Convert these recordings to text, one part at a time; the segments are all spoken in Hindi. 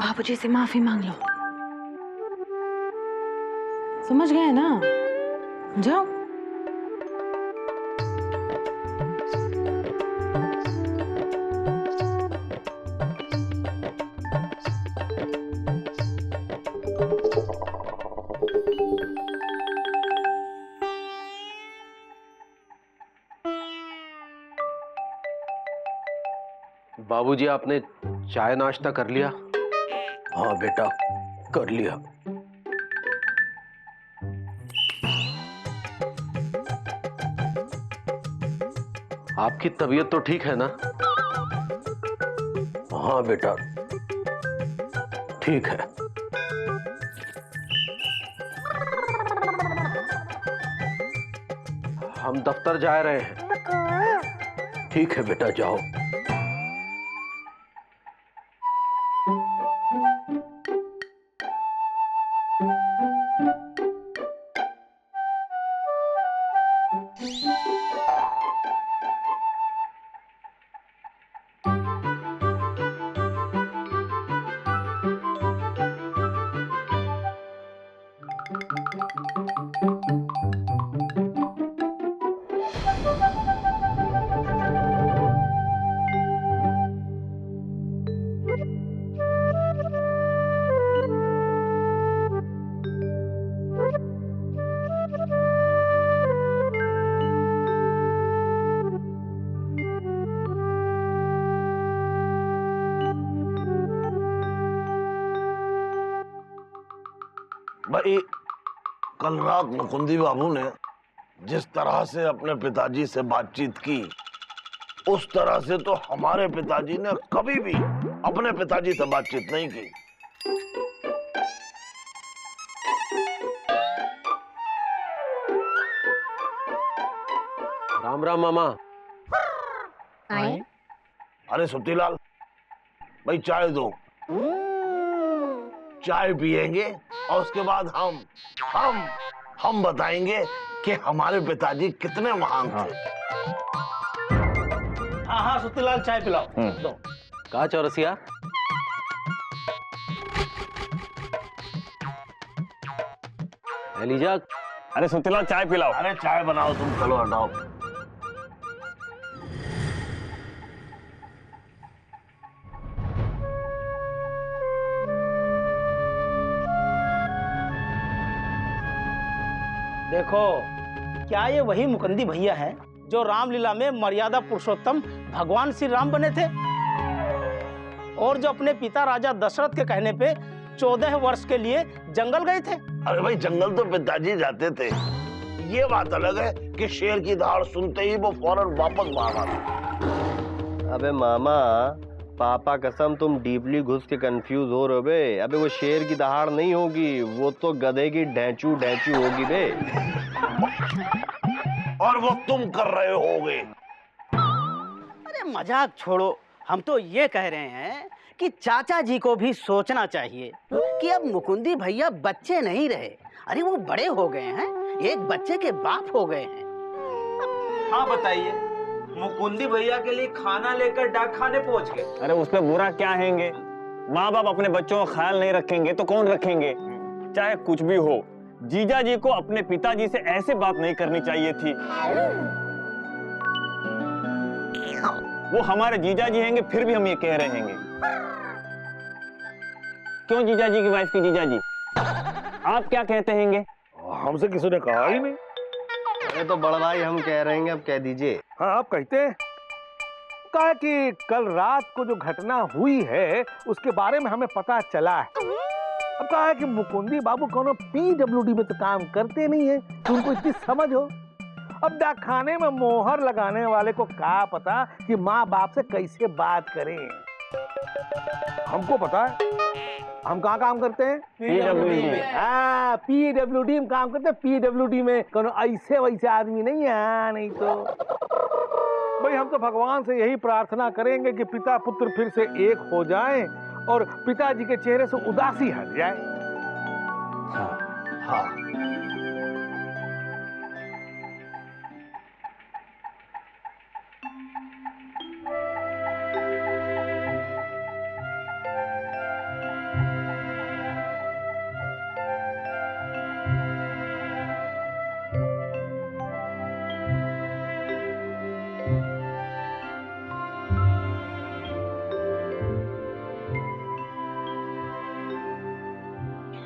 बाबूजी से माफी मांग लो। समझ गए ना? जाओ। बाबूजी, आपने चाय नाश्ता कर लिया? हाँ बेटा, कर लिया। आपकी तबीयत तो ठीक है ना? हाँ बेटा, ठीक है। हम दफ्तर जा रहे हैं। ठीक है बेटा, जाओ। भाई, कल रात मुकुंदी बाबू ने जिस तरह से अपने पिताजी से बातचीत की, उस तरह से तो हमारे पिताजी ने कभी भी अपने पिताजी से बातचीत नहीं की। राम राम मामा। आए? अरे सुतीलाल भाई, चाय दो। चाय पिएंगे और उसके बाद हम बताएंगे कि हमारे पिताजी कितने महान थे। हाँ हाँ सुतीलाल, चाय पिलाओ। दो। कहा चौरसिया? एलिजा। अरे सुतीलाल, चाय पिलाओ। अरे चाय बनाओ तुम, चलो हटाओ। देखो, क्या ये वही मुकुंदी भैया हैं जो रामलीला में मर्यादा पुरुषोत्तम भगवान श्री राम बने थे, और जो अपने पिता राजा दशरथ के कहने पे 14 वर्ष के लिए जंगल गए थे? अरे भाई, जंगल तो पिताजी जाते थे। ये बात अलग है कि शेर की दहाड़ सुनते ही वो फौरन वापस भाग आते। अबे मामा, पापा कसम तुम डीपली घुस के कंफ्यूज हो रहे हो बे। अबे वो शेर की दहाड़ नहीं होगी, वो तो गधे की ढैंचू ढैंचू होगी बे। और वो तुम कर रहे होगे। अरे मजाक छोड़ो, हम तो ये कह रहे हैं कि चाचा जी को भी सोचना चाहिए कि अब मुकुंदी भैया बच्चे नहीं रहे। अरे वो बड़े हो गए हैं, एक बच्चे के बाप हो गए हैं। हाँ बताइए, मुकुंदी भैया के लिए खाना लेकर डाक खाने पहुंच गए। अरे उसमें बुरा क्या हैंगे? माँ बाप अपने बच्चों का ख्याल नहीं रखेंगे तो कौन रखेंगे? चाहे कुछ भी हो, जीजा जी को अपने पिताजी से ऐसे बात नहीं करनी चाहिए थी। वो हमारे जीजा जी हैंगे, फिर भी हम ये कह रहे हैंगे। क्यों जीजा जी की वाइफ की जीजा जी, आप क्या कहते हैंगे? हमसे किसी ने कहा ही नहीं। अरे तो बड़ा भाई हम कह रहे हैं, अब कह दीजिए। हाँ, आप कहते हैं। कहा कि कल रात को जो घटना हुई है उसके बारे में हमें पता चला है। अब कहा है कि मुकुंदी बाबू कोनो पीडब्ल्यूडी में तो काम करते नहीं है कि उनको इतनी समझ हो। अब डाकखाने में मोहर लगाने वाले को क्या पता कि माँ बाप से कैसे बात करें। हमको पता है, हम कहाँ काम करते हैं? पीडब्ल्यूडी में। हाँ, पीडब्ल्यूडी में काम करते हैं। पीडब्ल्यूडी में कोनो ऐसे वैसे आदमी नहीं है। नहीं तो भाई, हम तो भगवान से यही प्रार्थना करेंगे कि पिता पुत्र फिर से एक हो जाएं और पिताजी के चेहरे से उदासी हट जाए। हाँ।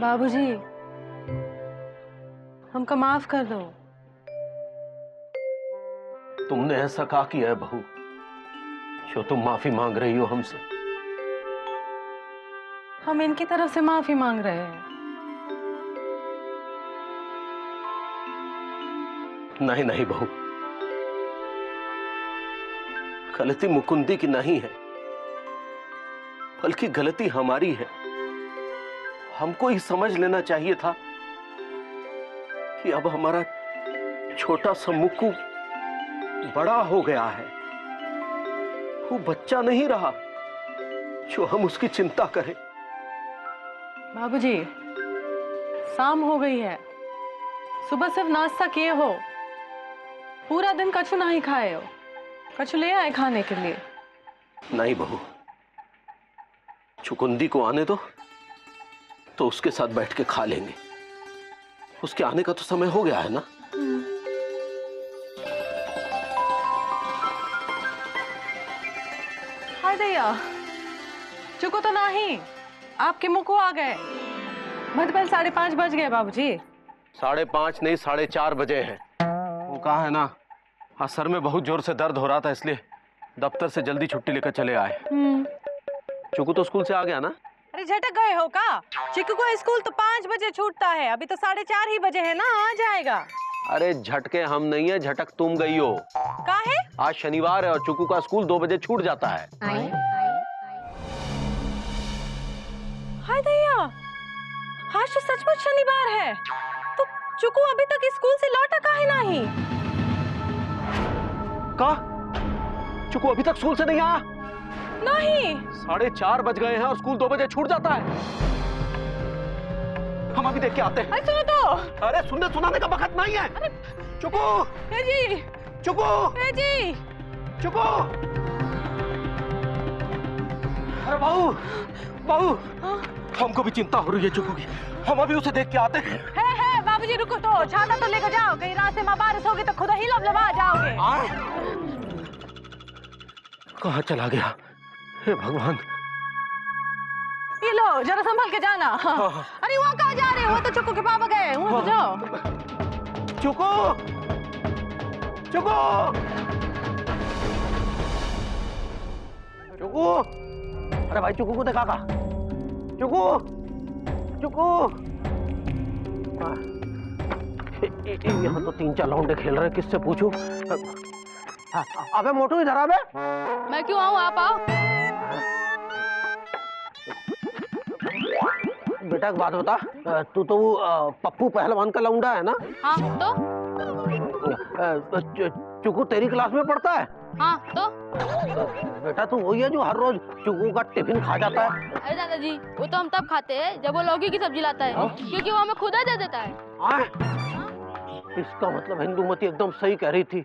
बाबूजी, हमको माफ कर दो। तुमने ऐसा कहा किया है बहू जो तुम माफी मांग रही हो हमसे? हम इनकी तरफ से माफी मांग रहे हैं। नहीं नहीं बहू, गलती मुकुंदी की नहीं है, बल्कि गलती हमारी है। हमको ही समझ लेना चाहिए था कि अब हमारा छोटा सा मुक्कू बड़ा हो गया है। वो बच्चा नहीं रहा जो हम उसकी चिंता करें। बाबूजी, शाम हो गई है, सुबह सिर्फ नाश्ता किए हो, पूरा दिन कछु नहीं खाए हो। कछु ले आए खाने के लिए? नहीं बहू, चुकुंदी को आने दो तो उसके साथ बैठ के खा लेंगे। उसके आने का तो समय हो गया है ना। हाय दैया, चुको तो नहीं, आपके मुंह को आ गए। मधुबल 5:30 बज गए बाबूजी। 5:30 नहीं 4:30 बजे हैं। वो कहा है ना, हाँ सर में बहुत जोर से दर्द हो रहा था, इसलिए दफ्तर से जल्दी छुट्टी लेकर चले आए। चुकू तो स्कूल से आ गया ना? अरे झटक गए हो का? चिकू को स्कूल तो 5 बजे छूटता है, अभी तो 4:30 ही बजे है ना, आ जाएगा। अरे झटके हम नहीं है, झटक तुम गई हो। काहे? आज शनिवार है और चुकू का स्कूल 2 बजे छूट जाता है। हाय दैया, आज तो सचमुच शनिवार है, तो चुकू अभी तक स्कूल से लौटा काहे नहीं? का? चुकू अभी तक स्कूल से नहीं आया? नहीं। 4:30 बज गए हैं और स्कूल 2 बजे छूट जाता है। हम अभी देख के आते हैं। अरे सुनो तो। अरे सुनने सुनाने का वक्त नहीं है। चुकू! ए जी! चुकू! ए जी! चुकू! अरे बहू, बहू, हमको भी चिंता हो रही है चुकू की। हम अभी उसे देख के आते हैं। है बाबूजी, रुको तो, छाता तो लेकर जाओ, कहीं रास्ते में बारिश होगी तो खुद ही लबलबा जाओगे। कहाँ चला गया? हे भगवान! ये लो, जरा संभल के जाना। हाँ। अरे वहाँ कहाँ जा रहे हो? तो चुकू के पापा गए, वहाँ तो जाओ। चुकू! चुकू! चुकू! अरे भाई चुकू को देखा का? चुकू! चुकू! यहाँ तो 3-4 लौंडे खेल रहे हैं, किससे पूछूं? अबे मोटू इधर आ बे। मैं क्यों आऊँ, आप आओ। बेटा एक बात बता, तू तो पप्पू पहलवान का लौंडा है ना? हाँ तो? चुकू तेरी क्लास में पढ़ता है? हाँ तो? बेटा तू वही है जो हर रोज चुकू का टिफिन खा जाता है? अरे दादाजी, वो तो हम तब खाते हैं जब वो लौकी की सब्जी लाता है, क्योंकि वो हमें खुदा दे देता है। इसका मतलब हिंदूमती एकदम सही कह रही थी,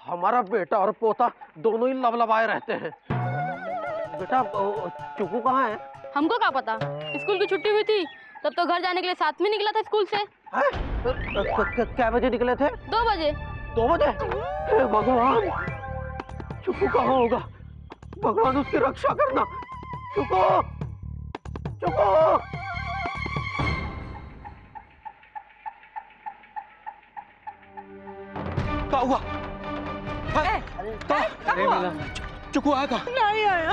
हमारा बेटा और पोता दोनों ही लबलबाए रहते हैं। बेटा चुकू कहाँ है? हमको क्या पता, स्कूल की छुट्टी हुई थी तब तो घर जाने के लिए साथ में निकला था स्कूल से। क्या बजे निकले थे? 2 बजे। 2 बजे? हे भगवान, चुकू कहाँ होगा? भगवान उसकी रक्षा करना। चुकू! चुकू! क्या हुआ? चुकू आएगा? नहीं आया।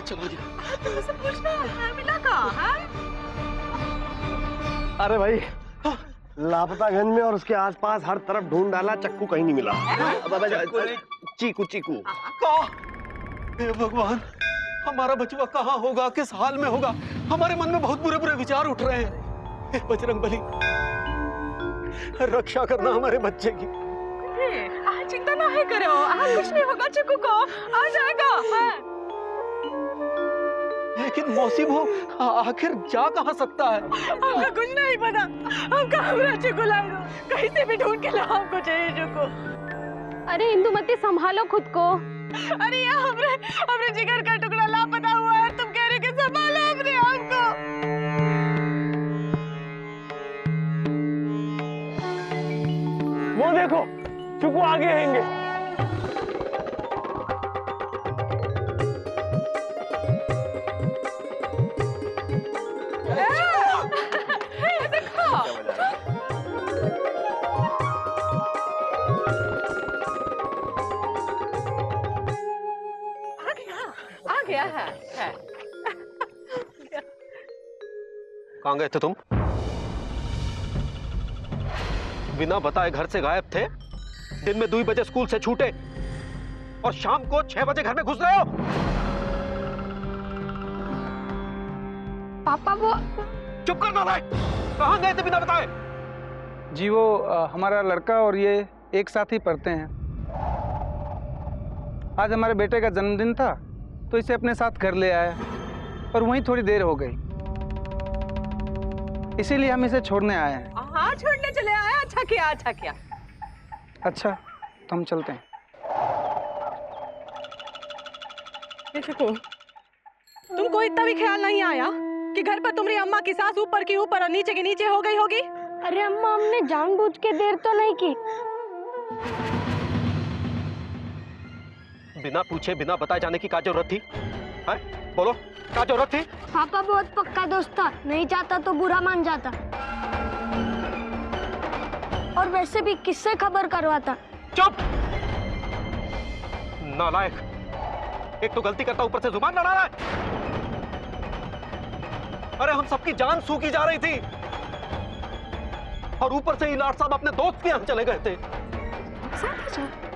चला गया। तुमसे पूछना है, मिला कहाँ? अरे भाई, लापतागंज में और उसके आसपास हर तरफ ढूंढ डाला, चक्कू कहीं नहीं मिला। चीकू चीकू हे भगवान, हमारा बचवा कहाँ होगा, किस हाल में होगा? हमारे मन में बहुत बुरे बुरे विचार उठ रहे हैं। हे बजरंगबली, रक्षा करना हमारे बच्चे की। चिंता नहीं करो, आज कुछ नहीं होगा, चुकू को आ जाएगा। लेकिन मौसी वो आखिर जा कहाँ सकता है? हमको कुछ नहीं पता, हम कहाँ चुकू ला दो, कहीं से भी ढूंढ के लाओ, हमको चाहिए चुकू। अरे इंदुमती, संभालो खुद को। अरे ये हमरे जिगर का टुकड़ा लापता हुआ है, तुम कह रहे कि संभालो अपने आप को। वो देखो, चुकू आगे हैंगे। कहाँ गए थे तुम? बिना बताए घर से गायब थे। दिन में 2 बजे स्कूल से छूटे और शाम को 6 बजे घर में घुस रहे हो। पापा वो चुप कर नालायक। कहाँ गए थे बिना बताए? जी वो हमारा लड़का और ये एक साथ ही पढ़ते हैं। आज हमारे बेटे का जन्मदिन था तो इसे अपने साथ घर ले आया और वहीं थोड़ी देर हो गई, इसीलिए हम इसे छोड़ने आए हैं। हाँ, छोड़ने चले आए। अच्छा किया, अच्छा किया। अच्छा तो हम चलते हैं। चिकू, तुमको इतना भी ख्याल नहीं आया कि घर पर तुम्हारी अम्मा की सास ऊपर की ऊपर और नीचे की नीचे हो गई होगी? अरे अम्मा, हमने जानबूझ के देर तो नहीं की। बिना पूछे बिना बताए जाने की क्या जरूरत थी? है? बोलो, क्या जरूरत थी? पापा बहुत पक्का दोस्त था, नहीं चाहता तो बुरा मान जाता। और वैसे भी किससे खबर करवाता? चुप! नालायक, एक तो गलती करता ऊपर से जुबान लड़ा रहा है। अरे हम सबकी जान सूखी जा रही थी और ऊपर से ही लाट साहब अपने दोस्त के यहाँ चले गए थे।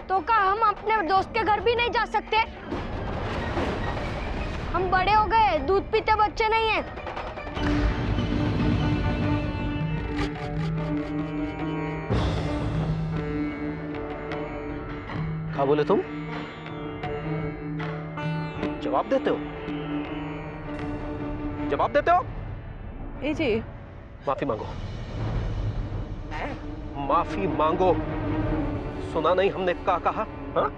तो क्या हम अपने दोस्त के घर भी नहीं जा सकते? हम बड़े हो गए, दूध पीते बच्चे नहीं हैं। क्या बोले तुम? जवाब देते हो? जवाब देते हो? ए जी, माफी मांगो, माफी मांगो। सुना नहीं हमने क्या कहा? हाँ?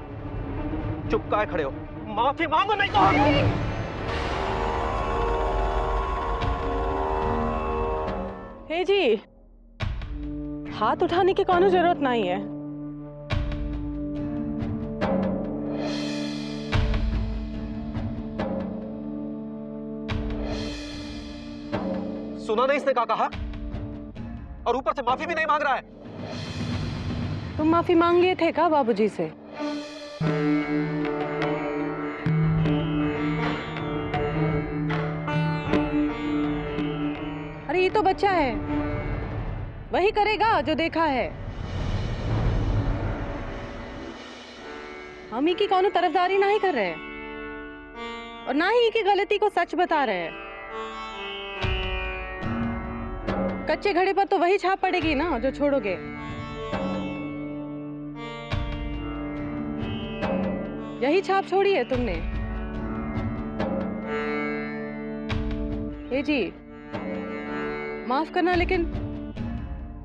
चुप काहे खड़े हो? माफी मांगो नहीं तो। हे जी, हाथ उठाने की कोनो जरूरत नहीं है। सुना नहीं इसने क्या कहा? और ऊपर से माफी भी नहीं मांग रहा है। तुम माफी मांग लिए थे क्या बाबूजी से? अरे ये तो बच्चा है, वही करेगा जो देखा है। हम ही की कोनो तरफदारी नहीं कर रहे और ना ही की गलती को सच बता रहे हैं। कच्चे घड़े पर तो वही छाप पड़ेगी ना जो छोड़ोगे। यही छाप छोड़ी है तुमने। हे जी, माफ करना, लेकिन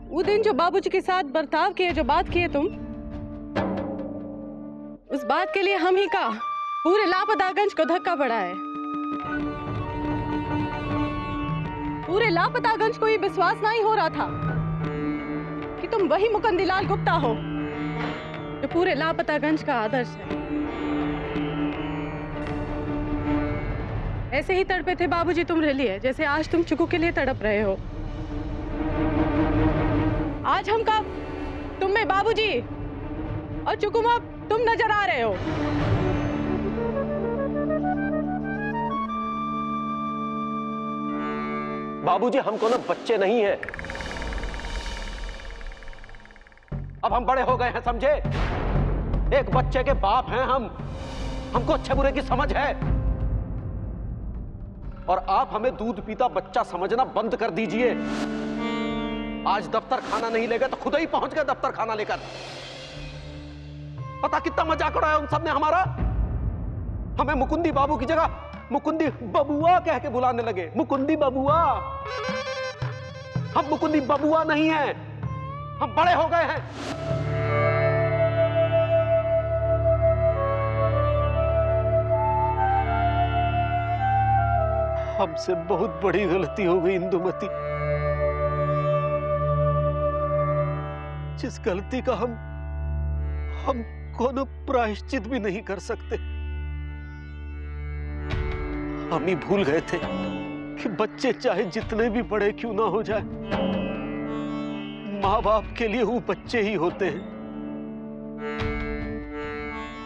वो दिन जो बाबूजी के साथ बर्ताव किए, जो बात किए तुम, उस बात के लिए हम ही का पूरे लापतागंज को धक्का पड़ा है। पूरे लापतागंज को ये विश्वास नहीं हो रहा था कि तुम वही मुकुंदीलाल गुप्ता हो जो पूरे लापतागंज का आदर्श है। ऐसे ही तड़पे थे बाबूजी तुम्हारे लिए जैसे आज तुम चुकू के लिए तड़प रहे हो। आज हम कब तुम में बाबूजी और चुकू में तुम नजर आ रहे हो। बाबूजी हम कोनो बच्चे नहीं हैं। अब हम बड़े हो गए हैं, समझे? एक बच्चे के बाप हैं हम। हमको अच्छे बुरे की समझ है और आप हमें दूध पीता बच्चा समझना बंद कर दीजिए। आज दफ्तर खाना नहीं लेगा तो खुद ही पहुंच गए दफ्तर खाना लेकर। पता कितना मजाक उड़ाया उन सब ने हमारा। हमें मुकुंदी बाबू की जगह मुकुंदी बबुआ कह के बुलाने लगे। मुकुंदी बबुआ। हम मुकुंदी बबुआ नहीं हैं, हम बड़े हो गए हैं। हमसे बहुत बड़ी गलती हो गई इंदुमती, जिस गलती का हम कोनो प्रायश्चित भी नहीं कर सकते। हम ही भूल गए थे कि बच्चे चाहे जितने भी बड़े क्यों ना हो जाए, माँ बाप के लिए वो बच्चे ही होते हैं।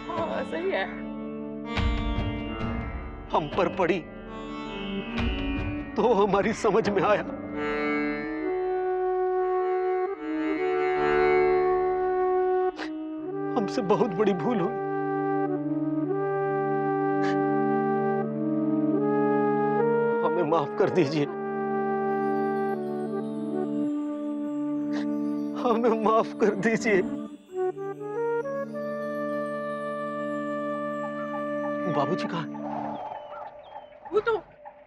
हाँ, सही है। हम पर पड़ी तो हमारी समझ में आया हमसे बहुत बड़ी भूल हुई। हमें माफ कर दीजिए, हमें माफ कर दीजिए। बाबूजी कहाँ हैं? वो तो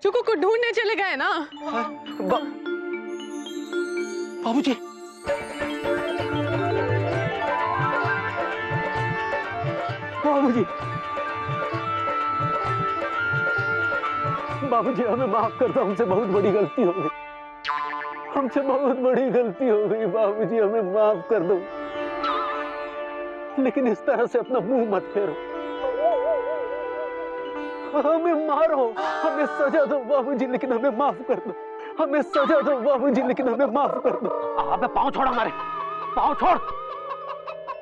चुकू को ढूंढने चले गए ना। बाबूजी बाबूजी बाबूजी हमें माफ कर दो, हमसे बहुत बड़ी गलती हो गई, हमसे बहुत बड़ी गलती हो गई। बाबूजी हमें माफ कर दो, लेकिन इस तरह से अपना मुंह मत फेरो, हमें मारो, हमें सजा दो बाबूजी, लेकिन हमें माफ कर दो। हमें सजा दो बाबूजी, लेकिन हमें माफ कर दो। अबे पाँव छोड़, हमारे पाँव छोड़।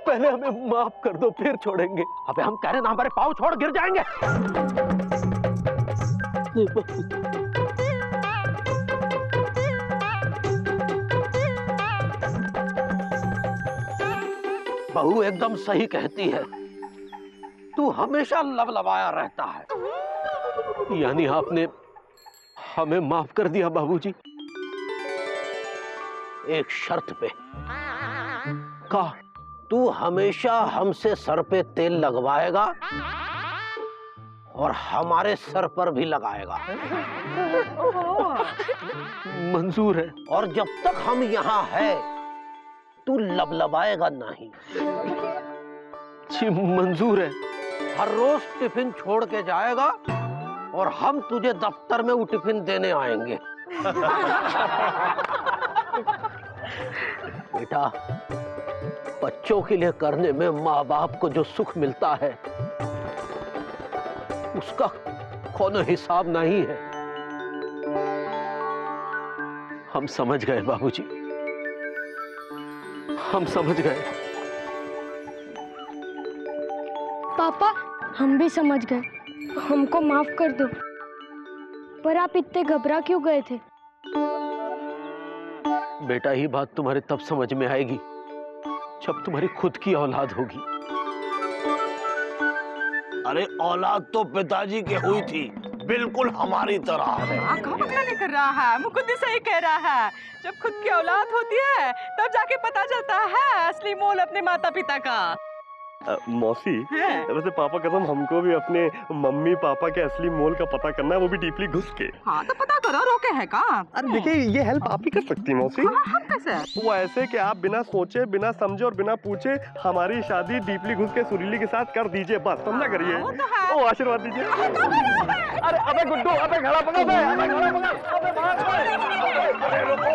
पहले हमें माफ कर दो, फिर छोड़ेंगे। अबे हम कह रहे ना, हमारे पाँव छोड़, गिर जाएंगे। बहू एकदम सही कहती है, तू हमेशा लबलबाया रहता है। यानी आपने हमें माफ कर दिया बाबूजी? एक शर्त पे। का? तू हमेशा हमसे सर पे तेल लगवाएगा और हमारे सर पर भी लगाएगा। मंजूर है। और जब तक हम यहाँ है तू लबलबाएगा नहीं। जी मंजूर है। हर रोज टिफिन छोड़ के जाएगा और हम तुझे दफ्तर में वो टिफिन देने आएंगे। बेटा, बच्चों के लिए करने में माँ बाप को जो सुख मिलता है उसका कोनो हिसाब नहीं है। हम समझ गए बाबूजी, हम समझ गए। पापा हम भी समझ गए, हमको माफ कर दो। पर आप इतने घबरा क्यों गए थे? बेटा, ये बात तुम्हारे तब समझ में आएगी जब तुम्हारी खुद की औलाद होगी। अरे औलाद तो पिताजी की हुई थी, बिल्कुल हमारी तरह। कहाँ पता नहीं कर रहा है, मुकुंदी सही कह रहा है। जब खुद की औलाद होती है तब जाके पता चलता है असली मोल अपने माता पिता का। मौसी, वैसे पापा कसम हमको भी अपने मम्मी पापा के असली मोल का पता करना है, वो भी डीपली घुस के। हाँ तो पता करो, रोके है का? अरे देखिए, ये हेल्प आप ही कर सकती है मौसी। हम कैसे? वो ऐसे कि आप बिना सोचे, बिना समझे और बिना पूछे हमारी शादी डीपली घुस के सुरीली के साथ कर दीजिए, बस समझा करिए। ओ आशीर्वाद दीजिए। अरे अबे गुड्डू, अबे घड़ा पकड़, अबे घड़ा पकड़, अबे भाग, अबे रुको।